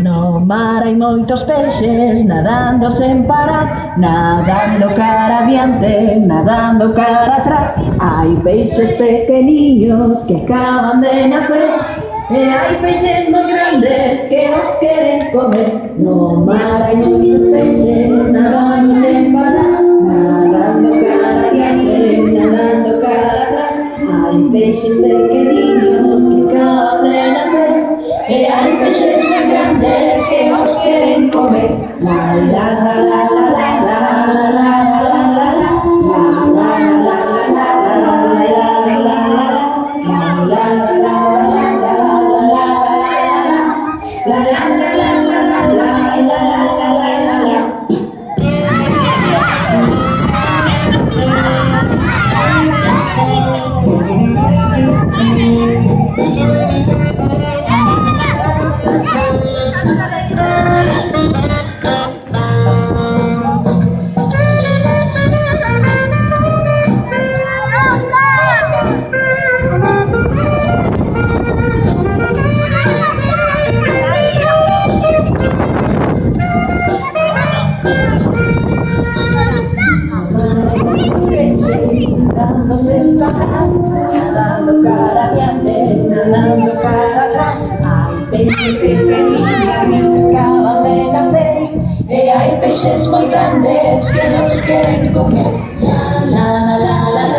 No mar hai moitos peixes nadando sen parar, nadando cara adiante, nadando cara atrás. Hai peixes pequeniños que acaban de nacer e hai peixes moi grandes que os queren comer. No mar hai moitos peixes nadando sen parar, nadando cara adiante, nadando cara atrás. Hai peixes pequeniños que acaban de nacer e hai peixes moi grandes que os queren comer. La la la la la la la la la la la la. Nadando sin parar, nadando cara adiante, nadando cara atrás. Hay peces pequeños que acaban de nacer y hay peces muy grandes que nos quieren comer. La la la la la.